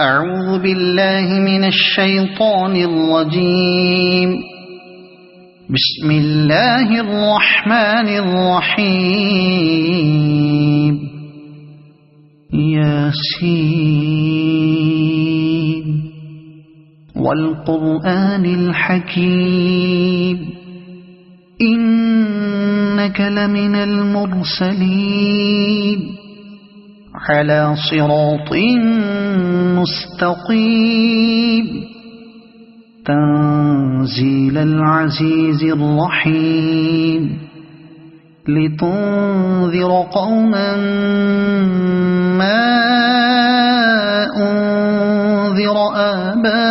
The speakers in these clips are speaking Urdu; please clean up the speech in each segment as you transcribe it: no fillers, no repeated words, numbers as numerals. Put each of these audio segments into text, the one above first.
أعوذ بالله من الشيطان الرجيم. بسم الله الرحمن الرحيم. ياسين والقرآن الحكيم إنك لمن المرسلين على صراط مستقيم تنزيل العزيز الرحيم لتنذر قوما ما أنذر آباؤهم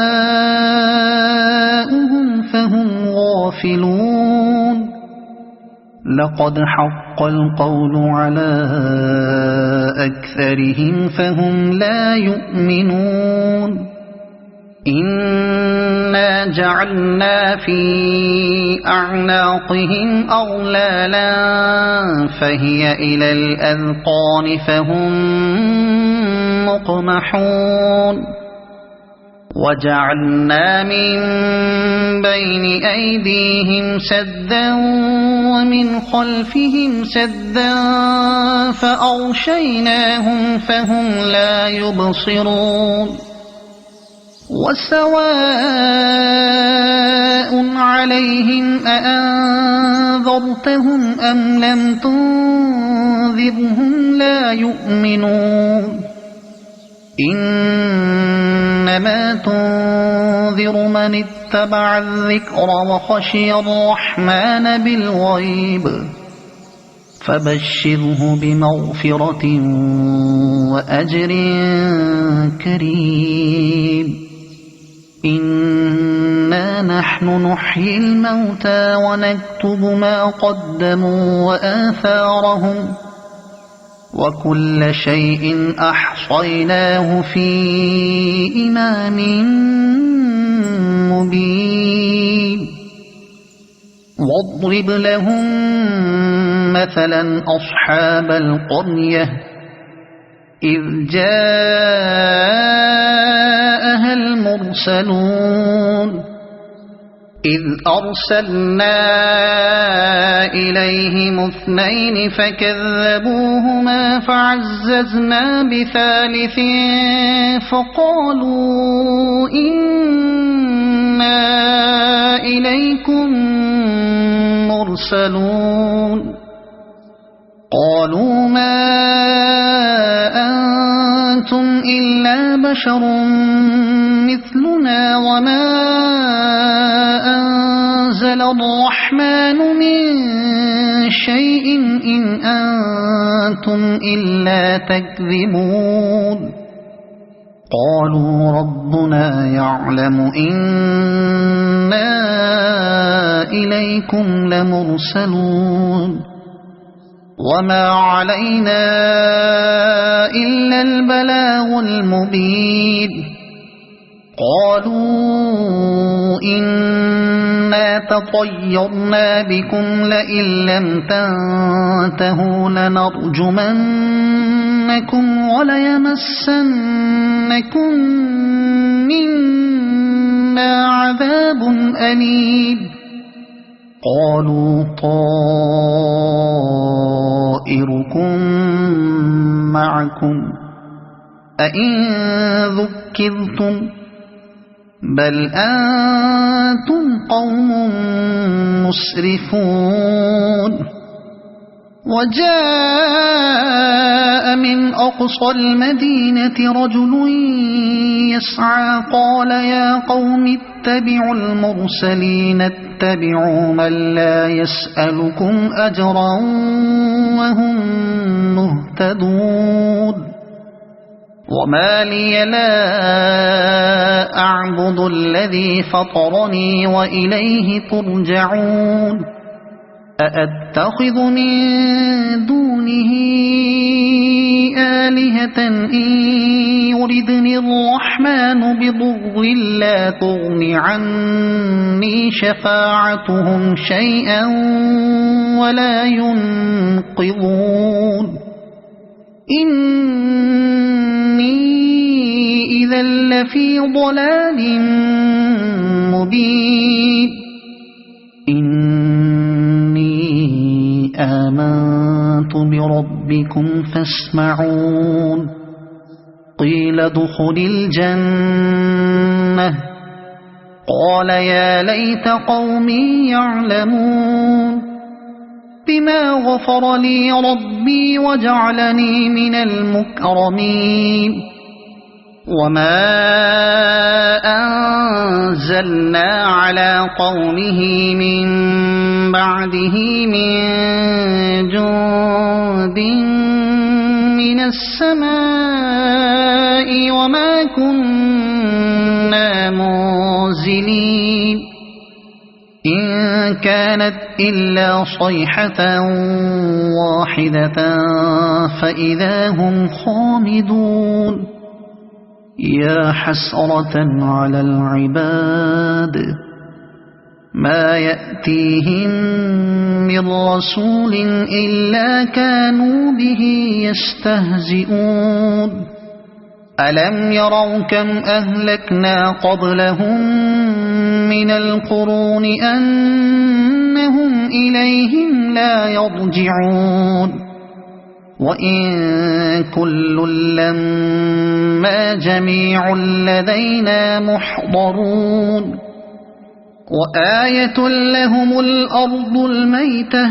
فهم غافلون. لقد حق القول على أكثرهم فهم لا يؤمنون. إنا جعلنا في أعناقهم أغلالا فهي إلى الأذقان فهم مقمحون. وجعلنا من بين أيديهم سدا ومن خلفهم سدا فأغشيناهم فهم لا يبصرون. وسواء عليهم أأنذرتهم أم لم تنذرهم لا يؤمنون. إنما تنذر من اتبع الذكر وخشي الرحمن بالغيب فبشره بمغفرة وأجر كريم. إنا نحن نحيي الموتى ونكتب ما قدموا وآثارهم وكل شيء أحصيناه في إمام مبين. واضرب لهم مثلا أصحاب القرية إذ جاءها المرسلون إذ أرسلنا إليهم اثنين فكذبوهما فعززنا بثالث فقالوا إنا إليكم مرسلون. قالوا ما أنتم إلا بشر مثلنا وما أنزل الرحمن من شيء إن أنتم إلا تكذبون. قالوا ربنا يعلم إنا إليكم لمرسلون وما علينا إلا البلاغ المبين. قالوا إنا تطيرنا بكم لئن لم تنتهوا لنرجمنكم وليمسنكم منا عذاب أليم. قالوا طائركم معكم أئن ذكرتم بل أنتم قوم مسرفون. وجاء من أقصى المدينة رجل يسعى قال يا قوم اتبعوا المرسلين اتبعوا من لا يسألكم أجرا وهم مهتدون. وما لي لا أعبد الذي فطرني وإليه ترجعون. أأتخذ من دونه آلهة إن يردني الرحمن بضر لا تغن عني شفاعتهم شيئا ولا ينقذون. إني إذا لفي ضلال مبين إني آمنت بربكم فاسمعون قيل ادخل الجنة قال يا ليت قومي يعلمون بما غفر لي ربي وجعلني من المكرمين وما أنزلنا على قومه من بعده من جند من السماء وما كنا منزلين إن كانت إلا صيحة واحدة فإذا هم خامدون يا حسرة على العباد ما يأتيهم من رسول إلا كانوا به يستهزئون ألم يروا كم أهلكنا قبلهم من القرون أنهم إليهم لا يرجعون وإن كل لما جميع لدينا محضرون وآية لهم الأرض الميتة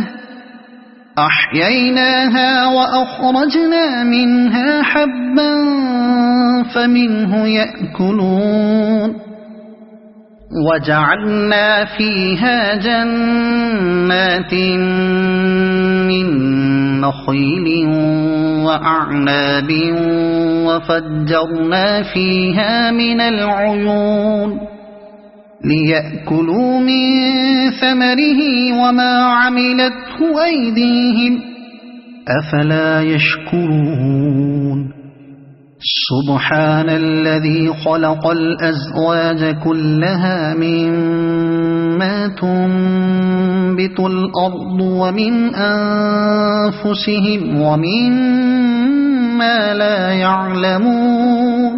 أحييناها وأخرجنا منها حبا فمنه يأكلون وجعلنا فيها جنات من نخيل وأعناب وفجرنا فيها من العيون ليأكلوا من ثمره وما عملته أيديهم أفلا يشكرون سبحان الذي خلق الأزواج كلها مما تنبت الأرض ومن أنفسهم ومما لا يعلمون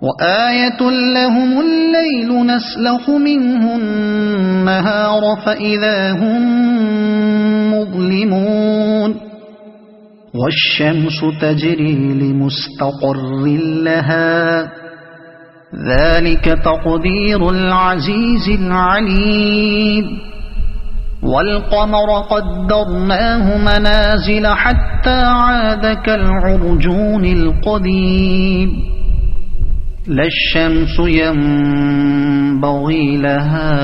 وآية لهم الليل نسلخ منه النهار فإذا هم مظلمون والشمس تجري لمستقر لها ذلك تقدير العزيز العليم والقمر قدرناه منازل حتى عاد كالعرجون القديم لا الشمس ينبغي لها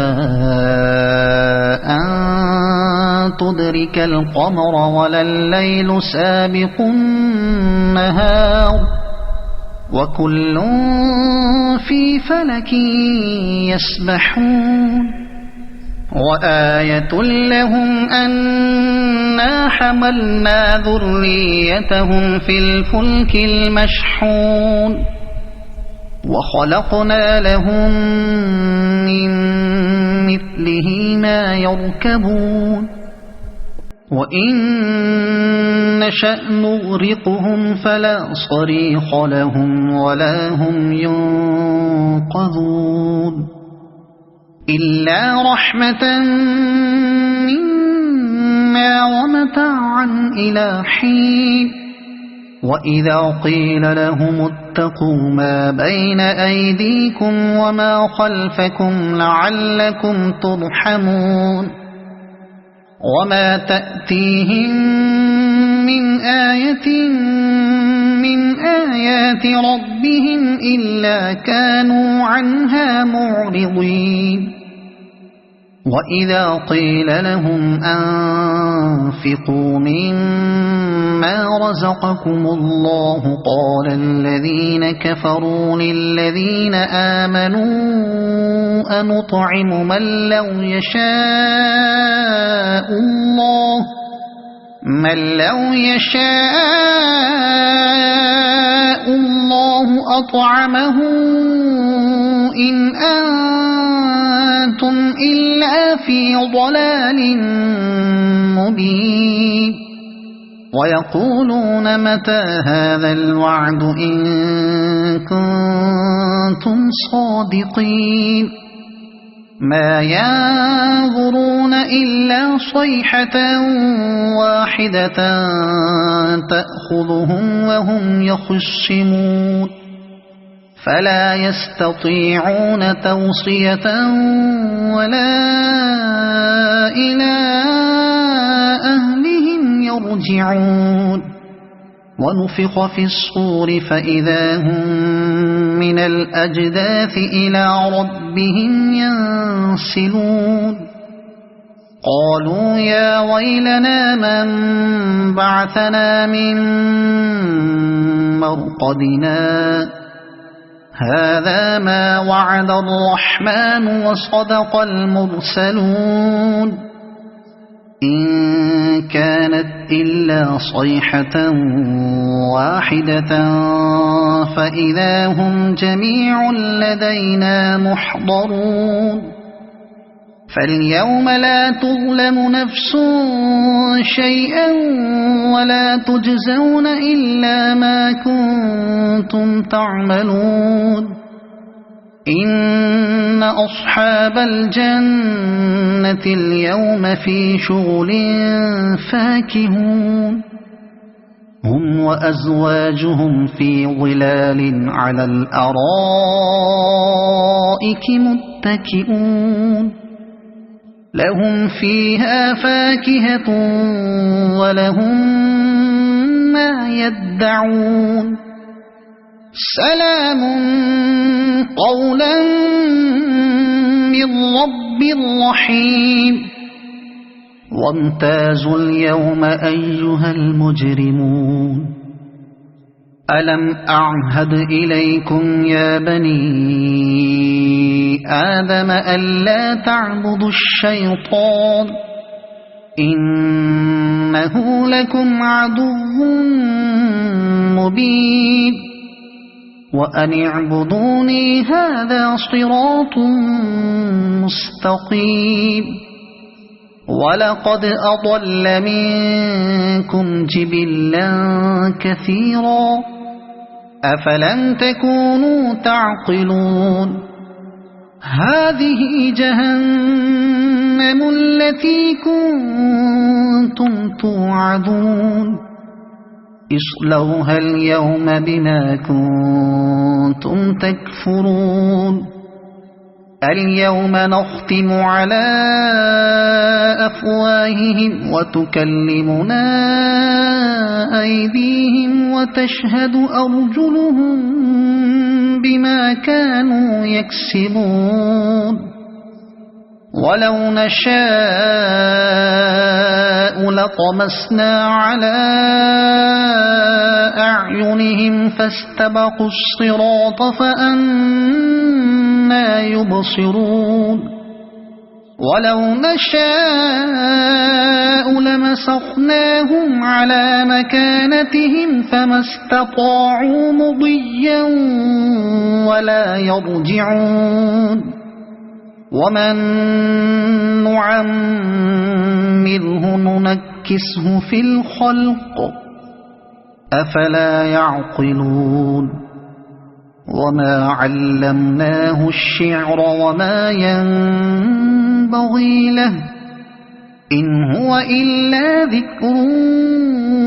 أن تدرك القمر ولا الليل سابق النهار وكل في فلك يسبحون وآية لهم أنا حملنا ذريتهم في الفلك المشحون وخلقنا لهم من مثله ما يركبون وإن نشأ نغرقهم فلا صريخ لهم ولا هم ينقذون إلا رحمة منا ومتاعا إلى حين وإذا قيل لهم اتقوا ما بين أيديكم وما خلفكم لعلكم ترحمون وما تأتيهم من آية من آيات ربهم إلا كانوا عنها معرضين وإذا قيل لهم أنفقوا مما رزقكم الله قال الذين كفروا للذين آمنوا أنطعم من لو يشاء الله أطعمه إن أنتم إلا في ضلال مبين ويقولون متى هذا الوعد إن كنتم صادقين ما ينظرون إلا صيحة واحدة تأخذهم وهم يخصمون فلا يستطيعون توصية ولا إلى أهلهم يرجعون ونفخ في الصور فإذا هم من الأجداث إلى ربهم ينسلون قالوا يا ويلنا من بعثنا من مرقدنا هذا ما وعد الرحمن وصدق المرسلون إن كانت إلا صيحة واحدة فإذا هم جميع لدينا محضرون فاليوم لا تظلم نفس شيئا ولا تجزون إلا ما كنتم تعملون إن أصحاب الجنة اليوم في شغل فاكهون هم وأزواجهم في ظلال على الأرائك متكئون لهم فيها فاكهة ولهم ما يدعون سلام قولا من رب رحيم وامتازوا اليوم أيها المجرمون ألم أعهد إليكم يا بني آدم ألا تعبدوا الشيطان إنه لكم عدو مبين وأن اعبدوني هذا صراط مستقيم ولقد أضل منكم جبلا كثيرا أفلم تكونوا تعقلون هذه جهنم التي كنتم توعدون اصلوها اليوم بما كنتم تكفرون اليوم نختم على أفواههم وتكلمنا أيديهم وتشهد أرجلهم بما كانوا يكسبون ولو نشاء لطمسنا على أعينهم فاستبقوا الصراط فأنى يبصرون ولو نشاء لمسخناهم على مكانتهم فما استطاعوا مضيا ولا يرجعون ومن نعمره ننكسه في الخلق أفلا يعقلون وما علمناه الشعر وما ينبغي له إن هو إلا ذكر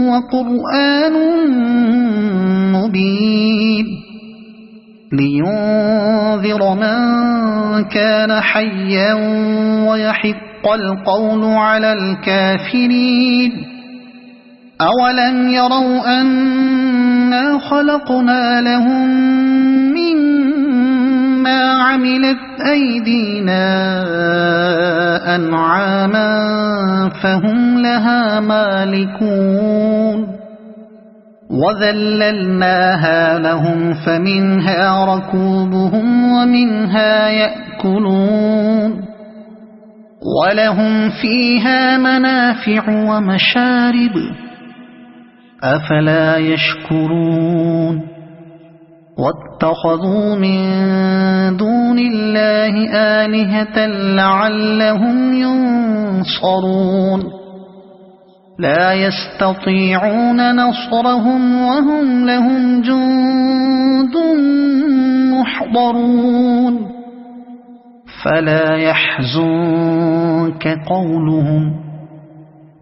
وقرآن مبين لينذر من كان حيا ويحق القول على الكافرين أولم يروا أنا خلقنا لهم مما عملت أيدينا أنعاما فهم لها مالكون وذللناها لهم فمنها ركوبهم ومنها يأكلون ولهم فيها منافع ومشارب أفلا يشكرون واتخذوا من دون الله آلهة لعلهم ينصرون لا يستطيعون نصرهم وهم لهم جند محضرون فلا يحزنك قولهم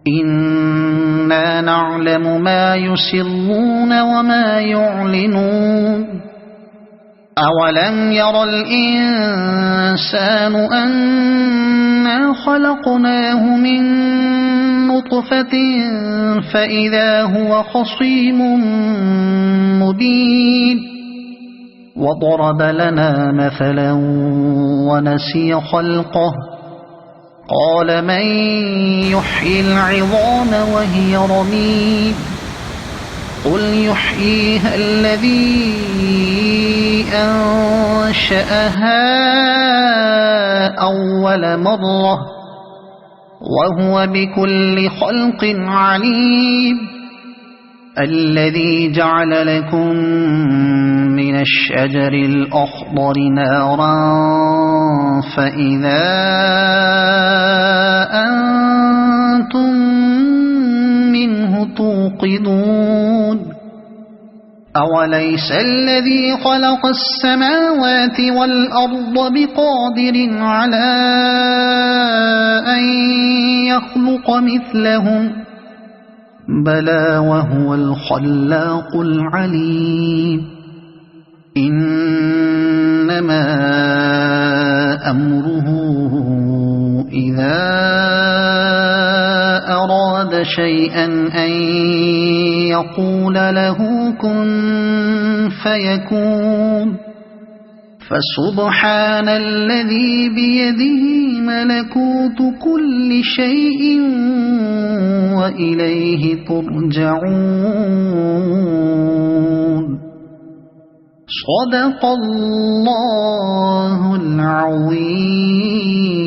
إنا نعلم ما يسرون وما يعلنون أولم ير الإنسان أنا خلقناه من نطفة فإذا هو خصيم مبين وضرب لنا مثلا ونسي خلقه قال من يحيي العظام وهي رميم قل يحييها الذي أنشأها أول مرة وهو بكل خلق عليم الذي جعل لكم من الشجر الأخضر نارا فإذا أنتم منه توقدون أوليس الذي خلق السماوات والأرض بقادر على أن يخلق مثلهم بلى وهو الخلاق العليم إنما أمره إذا أراد شيئا أن يقول له كن فيكون فسبحان الذي بيده ملكوت كل شيء وإليه ترجعون صدق الله العظيم.